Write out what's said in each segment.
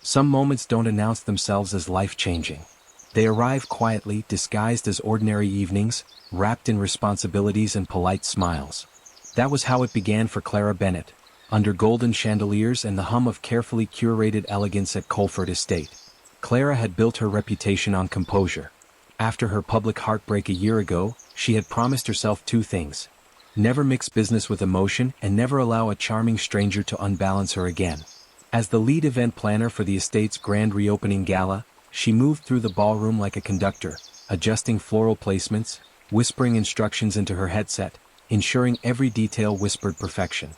Some moments don't announce themselves as life-changing. They arrive quietly, disguised as ordinary evenings, wrapped in responsibilities and polite smiles. That was how it began for Clara Bennett, under golden chandeliers and the hum of carefully curated elegance at Coleford Estate. Clara had built her reputation on composure. After her public heartbreak a year ago, she had promised herself two things: never mix business with emotion and never allow a charming stranger to unbalance her again. As the lead event planner for the estate's grand reopening gala, she moved through the ballroom like a conductor, adjusting floral placements, whispering instructions into her headset, ensuring every detail whispered perfection.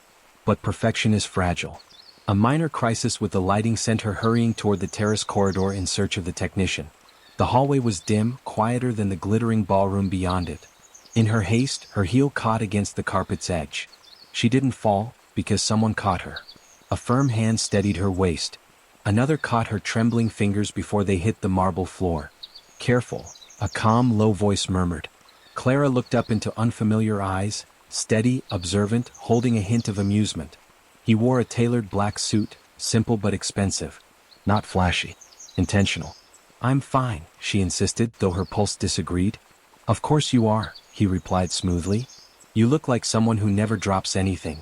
But perfection is fragile. A minor crisis with the lighting sent her hurrying toward the terrace corridor in search of the technician. The hallway was dim, quieter than the glittering ballroom beyond it. In her haste, her heel caught against the carpet's edge. She didn't fall, because someone caught her. A firm hand steadied her waist. Another caught her trembling fingers before they hit the marble floor. "Careful," a calm, low voice murmured. Clara looked up into unfamiliar eyes, steady, observant, holding a hint of amusement. He wore a tailored black suit, simple but expensive. Not flashy. Intentional. "I'm fine," she insisted, though her pulse disagreed. "Of course you are," he replied smoothly. "You look like someone who never drops anything."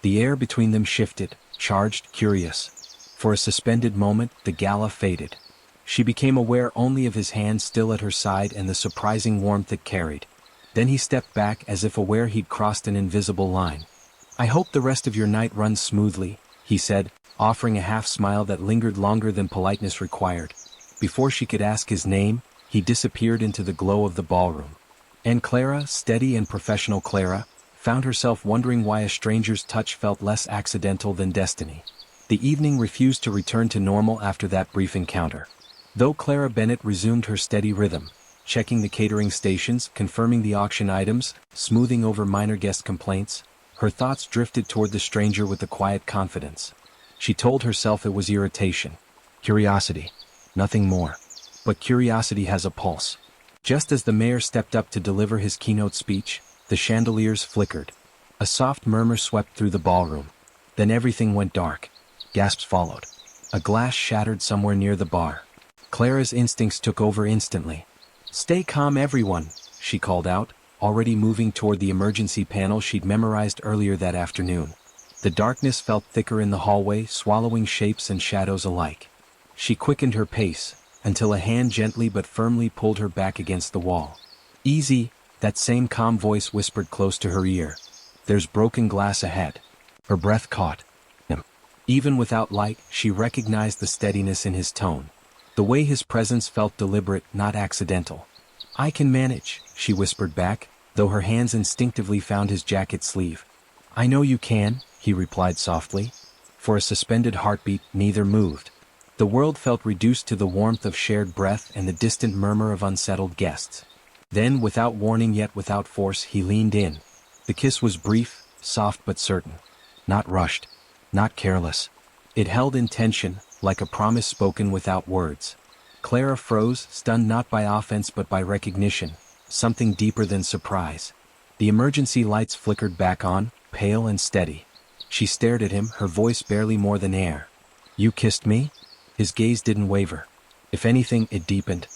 The air between them shifted, charged, curious. For a suspended moment, the gala faded. She became aware only of his hand still at her side and the surprising warmth it carried. Then he stepped back as if aware he'd crossed an invisible line. "I hope the rest of your night runs smoothly," he said, offering a half-smile that lingered longer than politeness required. Before she could ask his name, he disappeared into the glow of the ballroom. And Clara, steady and professional Clara, found herself wondering why a stranger's touch felt less accidental than destiny. The evening refused to return to normal after that brief encounter. Though Clara Bennett resumed her steady rhythm, checking the catering stations, confirming the auction items, smoothing over minor guest complaints, her thoughts drifted toward the stranger with a quiet confidence. She told herself it was irritation. Curiosity. Nothing more. But curiosity has a pulse. Just as the mayor stepped up to deliver his keynote speech, the chandeliers flickered. A soft murmur swept through the ballroom. Then everything went dark. Gasps followed. A glass shattered somewhere near the bar. Clara's instincts took over instantly. "Stay calm, everyone," she called out, already moving toward the emergency panel she'd memorized earlier that afternoon. The darkness felt thicker in the hallway, swallowing shapes and shadows alike. She quickened her pace, until a hand gently but firmly pulled her back against the wall. "Easy," that same calm voice whispered close to her ear. "There's broken glass ahead." Her breath caught. Even without light, she recognized the steadiness in his tone. The way his presence felt deliberate, not accidental. "I can manage," she whispered back, though her hands instinctively found his jacket sleeve. "I know you can," he replied softly. For a suspended heartbeat, neither moved. The world felt reduced to the warmth of shared breath and the distant murmur of unsettled guests. Then, without warning yet without force, he leaned in. The kiss was brief, soft but certain. Not rushed. Not careless. It held intention, like a promise spoken without words. Clara froze, stunned not by offense but by recognition, something deeper than surprise. The emergency lights flickered back on, pale and steady. She stared at him, her voice barely more than air. "You kissed me?" His gaze didn't waver. If anything, it deepened.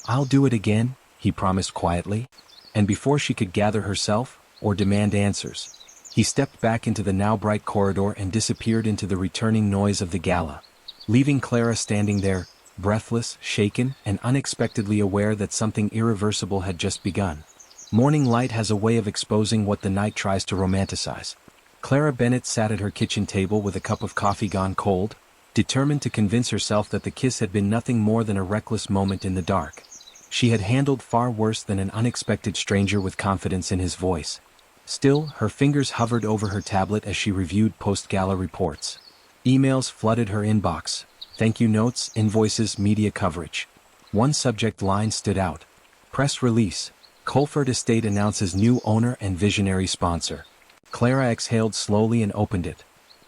"I'll do it again," he promised quietly. And before she could gather herself, or demand answers, he stepped back into the now bright corridor and disappeared into the returning noise of the gala, leaving Clara standing there, breathless, shaken, and unexpectedly aware that something irreversible had just begun. Morning light has a way of exposing what the night tries to romanticize. Clara Bennett sat at her kitchen table with a cup of coffee gone cold, determined to convince herself that the kiss had been nothing more than a reckless moment in the dark. She had handled far worse than an unexpected stranger with confidence in his voice. Still, her fingers hovered over her tablet as she reviewed post-gala reports. Emails flooded her inbox. Thank you notes, invoices, media coverage. One subject line stood out. Press release. Coleford Estate announces new owner and visionary sponsor. Clara exhaled slowly and opened it.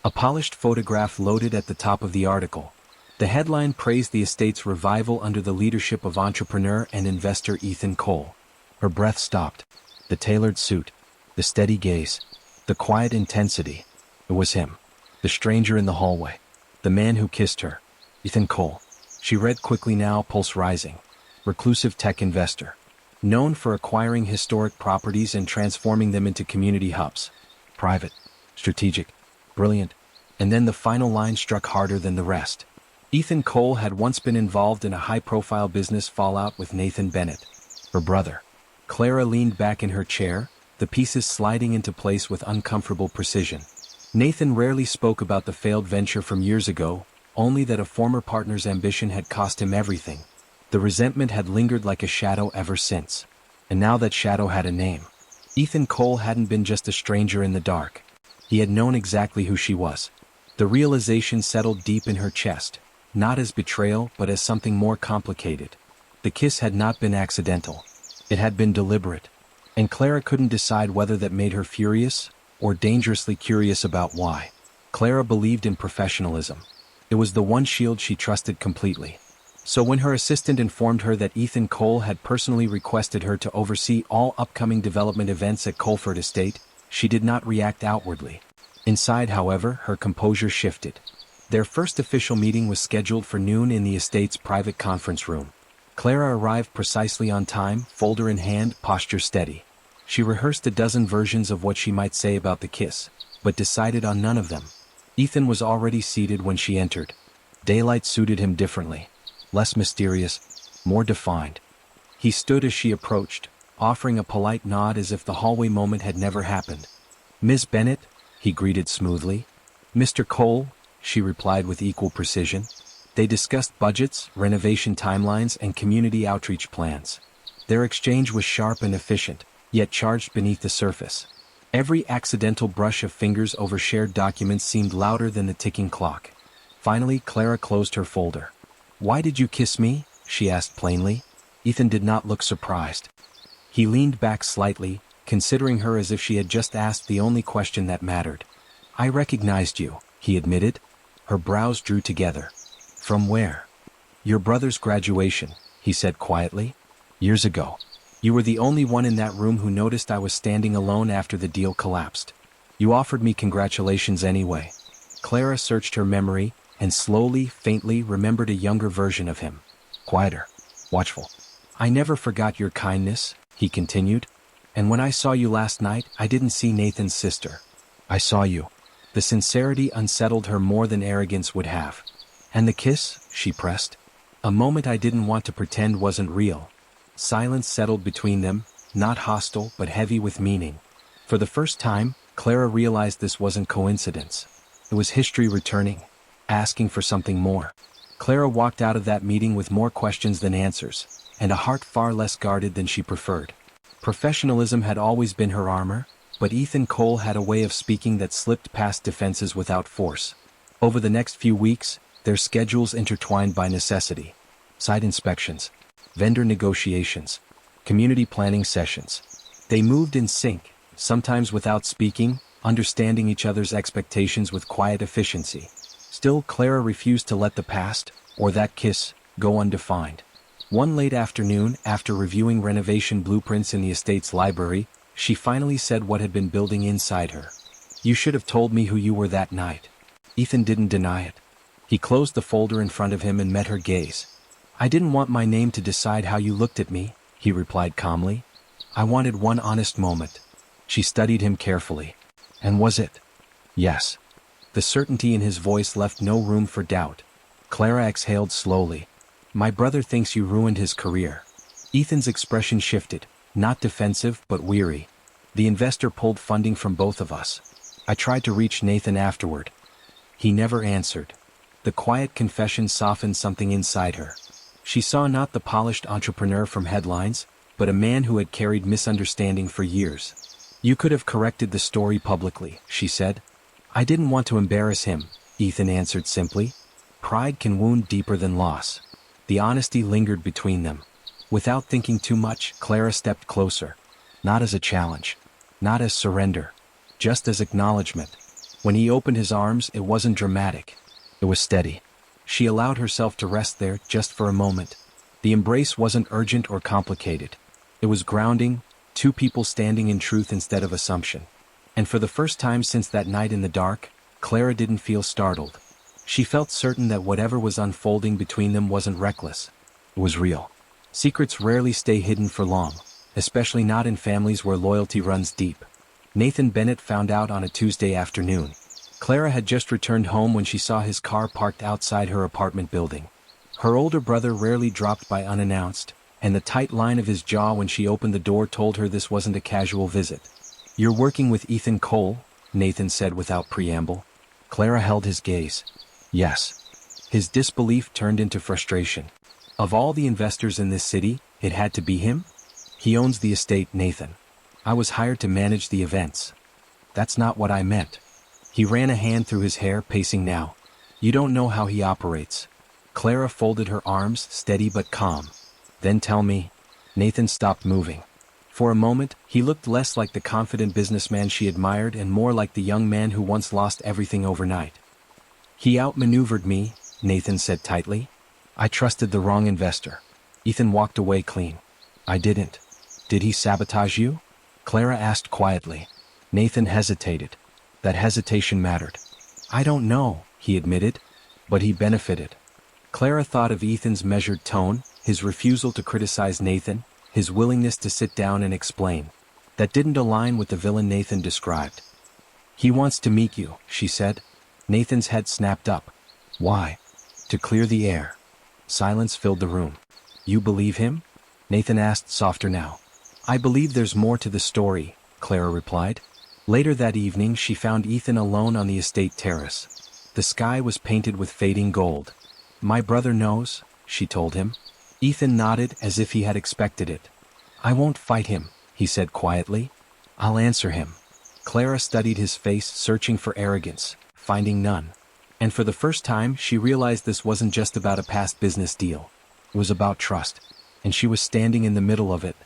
A polished photograph loaded at the top of the article. The headline praised the estate's revival under the leadership of entrepreneur and investor Ethan Cole. Her breath stopped. The tailored suit. The steady gaze. The quiet intensity. It was him. The stranger in the hallway. The man who kissed her. Ethan Cole. She read quickly now, pulse rising. Reclusive tech investor. Known for acquiring historic properties and transforming them into community hubs. Private. Strategic. Brilliant. And then the final line struck harder than the rest. Ethan Cole had once been involved in a high-profile business fallout with Nathan Bennett, her brother. Clara leaned back in her chair, the pieces sliding into place with uncomfortable precision. Nathan rarely spoke about the failed venture from years ago, only that a former partner's ambition had cost him everything. The resentment had lingered like a shadow ever since. And now that shadow had a name. Ethan Cole hadn't been just a stranger in the dark. He had known exactly who she was. The realization settled deep in her chest, not as betrayal but as something more complicated. The kiss had not been accidental. It had been deliberate. And Clara couldn't decide whether that made her furious or dangerously curious about why. Clara believed in professionalism. It was the one shield she trusted completely. So when her assistant informed her that Ethan Cole had personally requested her to oversee all upcoming development events at Coleford Estate, she did not react outwardly. Inside, however, her composure shifted. Their first official meeting was scheduled for noon in the estate's private conference room. Clara arrived precisely on time, folder in hand, posture steady. She rehearsed a dozen versions of what she might say about the kiss, but decided on none of them. Ethan was already seated when she entered. Daylight suited him differently. Less mysterious, more defined. He stood as she approached, offering a polite nod as if the hallway moment had never happened. "Miss Bennett," he greeted smoothly. "Mr. Cole," she replied with equal precision. They discussed budgets, renovation timelines, and community outreach plans. Their exchange was sharp and efficient, yet charged beneath the surface. Every accidental brush of fingers over shared documents seemed louder than the ticking clock. Finally, Clara closed her folder. "Why did you kiss me?" she asked plainly. Ethan did not look surprised. He leaned back slightly, considering her as if she had just asked the only question that mattered. "I recognized you," he admitted. Her brows drew together. "From where?" "Your brother's graduation," he said quietly. "Years ago. You were the only one in that room who noticed I was standing alone after the deal collapsed. You offered me congratulations anyway." Clara searched her memory, and slowly, faintly remembered a younger version of him. Quieter. Watchful. "I never forgot your kindness," he continued. "And when I saw you last night, I didn't see Nathan's sister. I saw you." The sincerity unsettled her more than arrogance would have. "And the kiss?" she pressed. "A moment I didn't want to pretend wasn't real." Silence settled between them, not hostile but heavy with meaning. For the first time, Clara realized this wasn't coincidence. It was history returning, asking for something more. Clara walked out of that meeting with more questions than answers, and a heart far less guarded than she preferred. Professionalism had always been her armor, but Ethan Cole had a way of speaking that slipped past defenses without force. Over the next few weeks, their schedules intertwined by necessity. Site inspections, vendor negotiations, community planning sessions. They moved in sync, sometimes without speaking, understanding each other's expectations with quiet efficiency. Still, Clara refused to let the past, or that kiss, go undefined. One late afternoon, after reviewing renovation blueprints in the estate's library, she finally said what had been building inside her. "You should have told me who you were that night." Ethan didn't deny it. He closed the folder in front of him and met her gaze. "I didn't want my name to decide how you looked at me," he replied calmly. "I wanted one honest moment." She studied him carefully. "And was it?" "Yes." The certainty in his voice left no room for doubt. Clara exhaled slowly. "My brother thinks you ruined his career." Ethan's expression shifted, not defensive but weary. "The investor pulled funding from both of us. I tried to reach Nathan afterward. He never answered." The quiet confession softened something inside her. She saw not the polished entrepreneur from headlines, but a man who had carried misunderstanding for years. "You could have corrected the story publicly," she said. "I didn't want to embarrass him," Ethan answered simply. Pride can wound deeper than loss. The honesty lingered between them. Without thinking too much, Clara stepped closer. Not as a challenge. Not as surrender. Just as acknowledgement. When he opened his arms, it wasn't dramatic. It was steady. She allowed herself to rest there just for a moment. The embrace wasn't urgent or complicated. It was grounding, two people standing in truth instead of assumption. And for the first time since that night in the dark, Clara didn't feel startled. She felt certain that whatever was unfolding between them wasn't reckless. It was real. Secrets rarely stay hidden for long, especially not in families where loyalty runs deep. Nathan Bennett found out on a Tuesday afternoon. Clara had just returned home when she saw his car parked outside her apartment building. Her older brother rarely dropped by unannounced, and the tight line of his jaw when she opened the door told her this wasn't a casual visit. "You're working with Ethan Cole?" Nathan said without preamble. Clara held his gaze. "Yes." His disbelief turned into frustration. Of all the investors in this city, it had to be him? "He owns the estate, Nathan. I was hired to manage the events." "That's not what I meant." He ran a hand through his hair, pacing now. "You don't know how he operates." Clara folded her arms, steady but calm. "Then tell me." Nathan stopped moving. For a moment, he looked less like the confident businessman she admired and more like the young man who once lost everything overnight. "He outmaneuvered me," Nathan said tightly. "I trusted the wrong investor." Ethan walked away clean. "I didn't." "Did he sabotage you?" Clara asked quietly. Nathan hesitated. That hesitation mattered. "I don't know," he admitted. "But he benefited." Clara thought of Ethan's measured tone, his refusal to criticize Nathan, his willingness to sit down and explain. That didn't align with the villain Nathan described. "He wants to meet you," she said. Nathan's head snapped up. "Why?" "To clear the air." Silence filled the room. "You believe him?" Nathan asked, softer now. "I believe there's more to the story," Clara replied. Later that evening she found Ethan alone on the estate terrace. The sky was painted with fading gold. "My brother knows," she told him. Ethan nodded as if he had expected it. "I won't fight him," he said quietly. "I'll answer him." Clara studied his face, searching for arrogance, finding none. And for the first time she realized this wasn't just about a past business deal. It was about trust. And she was standing in the middle of it.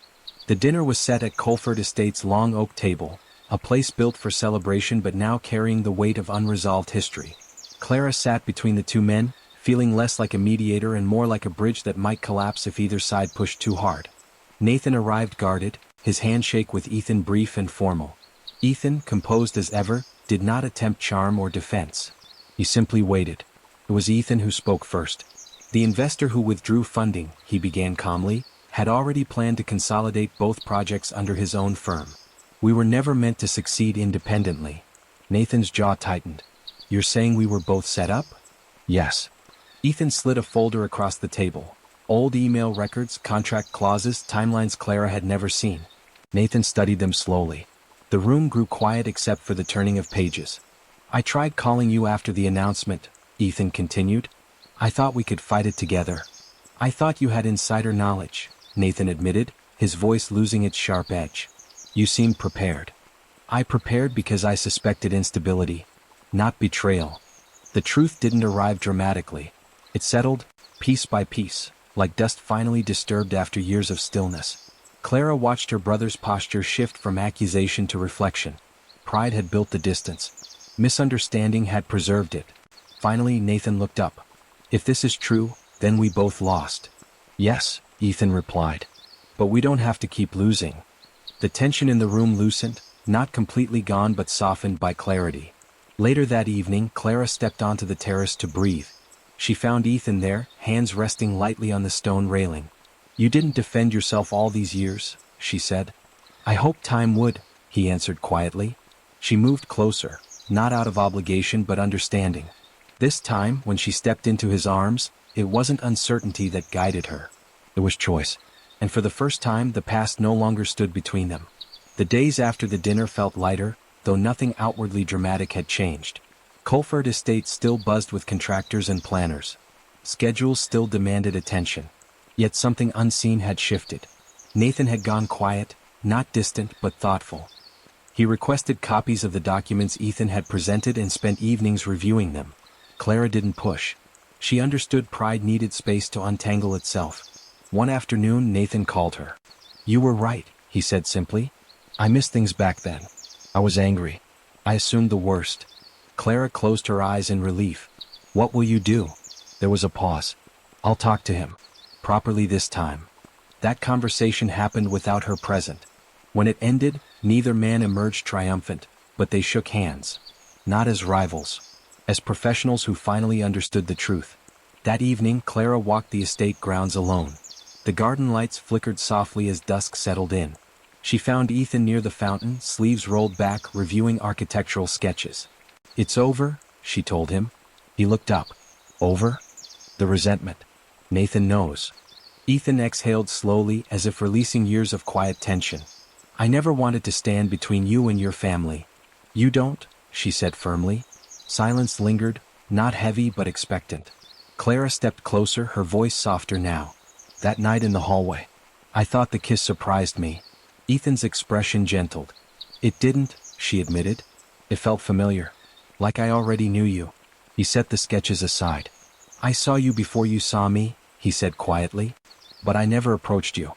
The dinner was set at Coleford Estate's long oak table, a place built for celebration but now carrying the weight of unresolved history. Clara sat between the two men, feeling less like a mediator and more like a bridge that might collapse if either side pushed too hard. Nathan arrived guarded, his handshake with Ethan brief and formal. Ethan, composed as ever, did not attempt charm or defense. He simply waited. It was Ethan who spoke first. "The investor who withdrew funding," he began calmly, "had already planned to consolidate both projects under his own firm. We were never meant to succeed independently." Nathan's jaw tightened. "You're saying we were both set up?" "Yes." Ethan slid a folder across the table. Old email records, contract clauses, timelines Clara had never seen. Nathan studied them slowly. The room grew quiet except for the turning of pages. "I tried calling you after the announcement," Ethan continued. "I thought we could fight it together." "I thought you had insider knowledge," Nathan admitted, his voice losing its sharp edge. "You seemed prepared." "I prepared because I suspected instability, not betrayal." The truth didn't arrive dramatically. It settled, piece by piece, like dust finally disturbed after years of stillness. Clara watched her brother's posture shift from accusation to reflection. Pride had built the distance. Misunderstanding had preserved it. Finally, Nathan looked up. "If this is true, then we both lost." "Yes," Ethan replied. "But we don't have to keep losing." The tension in the room loosened, not completely gone but softened by clarity. Later that evening, Clara stepped onto the terrace to breathe. She found Ethan there, hands resting lightly on the stone railing. "You didn't defend yourself all these years," she said. "I hoped time would," he answered quietly. She moved closer, not out of obligation but understanding. This time, when she stepped into his arms, it wasn't uncertainty that guided her. It was choice. And for the first time, the past no longer stood between them. The days after the dinner felt lighter, though nothing outwardly dramatic had changed. Coleford Estate still buzzed with contractors and planners. Schedules still demanded attention. Yet something unseen had shifted. Nathan had gone quiet, not distant but thoughtful. He requested copies of the documents Ethan had presented and spent evenings reviewing them. Clara didn't push. She understood pride needed space to untangle itself. One afternoon, Nathan called her. "You were right," he said simply. "I missed things back then. I was angry. I assumed the worst." Clara closed her eyes in relief. "What will you do?" There was a pause. "I'll talk to him. Properly this time." That conversation happened without her present. When it ended, neither man emerged triumphant, but they shook hands. Not as rivals. as professionals who finally understood the truth. That evening, Clara walked the estate grounds alone. The garden lights flickered softly as dusk settled in. She found Ethan near the fountain, sleeves rolled back, reviewing architectural sketches. "It's over," she told him. He looked up. "Over?" The resentment. "Nathan knows." Ethan exhaled slowly, as if releasing years of quiet tension. "I never wanted to stand between you and your family." "You don't?" she said firmly. Silence lingered, not heavy but expectant. Clara stepped closer, her voice softer now. "That night in the hallway. I thought the kiss surprised me." Ethan's expression gentled. "It didn't," she admitted. "It felt familiar. Like I already knew you." He set the sketches aside. "I saw you before you saw me," he said quietly. "But I never approached you.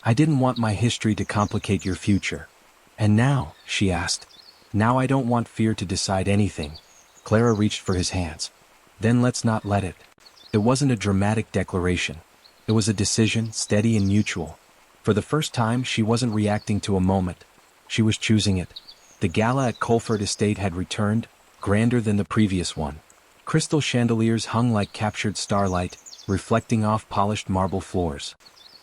I didn't want my history to complicate your future." "And now?" she asked. "Now I don't want fear to decide anything." Clara reached for his hands. "Then let's not let it." It wasn't a dramatic declaration. It was a decision, steady and mutual. For the first time, she wasn't reacting to a moment. She was choosing it. The gala at Coleford Estate had returned, grander than the previous one. Crystal chandeliers hung like captured starlight, reflecting off polished marble floors.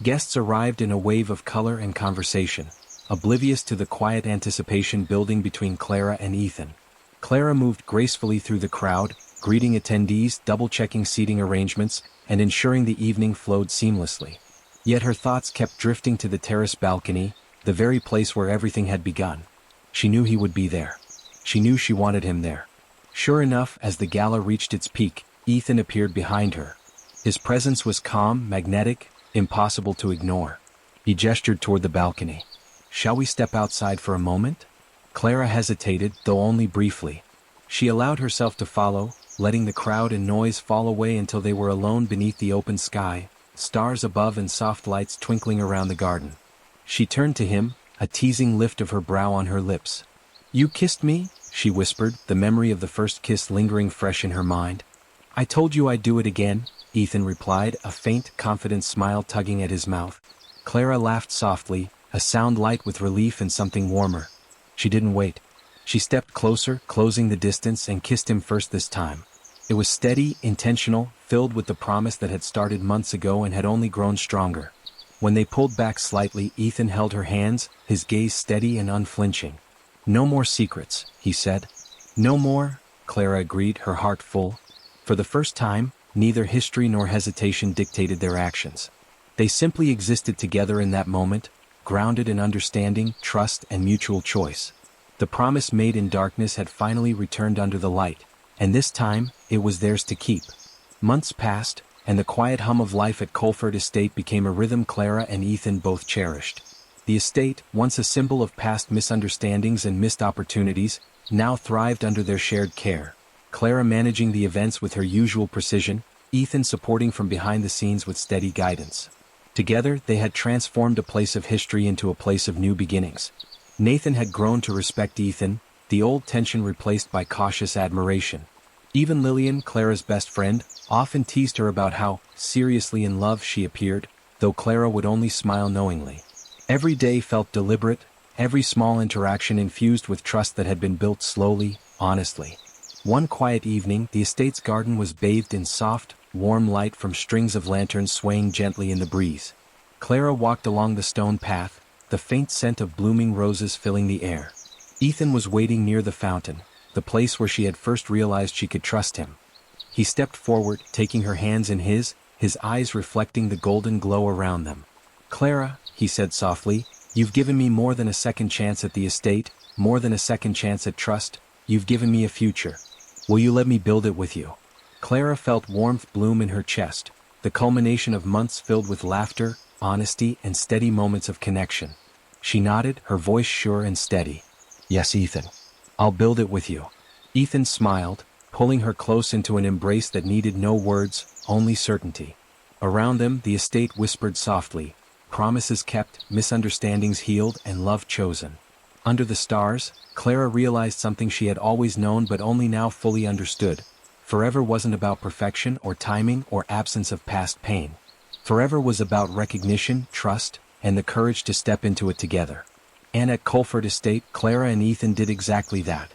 Guests arrived in a wave of color and conversation, oblivious to the quiet anticipation building between Clara and Ethan. Clara moved gracefully through the crowd, greeting attendees, double-checking seating arrangements, and ensuring the evening flowed seamlessly. Yet her thoughts kept drifting to the terrace balcony, the very place where everything had begun. She knew he would be there. She knew she wanted him there. Sure enough, as the gala reached its peak, Ethan appeared behind her. His presence was calm, magnetic, impossible to ignore. He gestured toward the balcony. "Shall we step outside for a moment?" Clara hesitated, though only briefly. She allowed herself to follow, letting the crowd and noise fall away until they were alone beneath the open sky, stars above and soft lights twinkling around the garden. She turned to him, a teasing lift of her brow on her lips. "You kissed me?" she whispered, the memory of the first kiss lingering fresh in her mind. "I told you I'd do it again," Ethan replied, a faint, confident smile tugging at his mouth. Clara laughed softly, a sound light with relief and something warmer. She didn't wait. She stepped closer, closing the distance, and kissed him first this time. It was steady, intentional, filled with the promise that had started months ago and had only grown stronger. When they pulled back slightly, Ethan held her hands, his gaze steady and unflinching. "No more secrets," he said. "No more," Clara agreed, her heart full. For the first time, neither history nor hesitation dictated their actions. They simply existed together in that moment, grounded in understanding, trust, and mutual choice. The promise made in darkness had finally returned under the light, and this time, it was theirs to keep. Months passed, and the quiet hum of life at Coleford Estate became a rhythm Clara and Ethan both cherished. The estate, once a symbol of past misunderstandings and missed opportunities, now thrived under their shared care. Clara managing the events with her usual precision, Ethan supporting from behind the scenes with steady guidance. Together, they had transformed a place of history into a place of new beginnings. Nathan had grown to respect Ethan, the old tension replaced by cautious admiration. Even Lillian, Clara's best friend, often teased her about how seriously in love she appeared, though Clara would only smile knowingly. Every day felt deliberate, every small interaction infused with trust that had been built slowly, honestly. One quiet evening, the estate's garden was bathed in soft, warm light from strings of lanterns swaying gently in the breeze. Clara walked along the stone path, the faint scent of blooming roses filling the air. Ethan was waiting near the fountain, the place where she had first realized she could trust him. He stepped forward, taking her hands in his eyes reflecting the golden glow around them. "Clara," he said softly, "you've given me more than a second chance at the estate, more than a second chance at trust. You've given me a future. Will you let me build it with you?" Clara felt warmth bloom in her chest, the culmination of months filled with laughter, honesty, and steady moments of connection. She nodded, her voice sure and steady. "Yes, Ethan. I'll build it with you." Ethan smiled, pulling her close into an embrace that needed no words, only certainty. Around them, the estate whispered softly, promises kept, misunderstandings healed, and love chosen. Under the stars, Clara realized something she had always known but only now fully understood. Forever wasn't about perfection or timing or absence of past pain. Forever was about recognition, trust, and the courage to step into it together. And at Coleford Estate, Clara and Ethan did exactly that.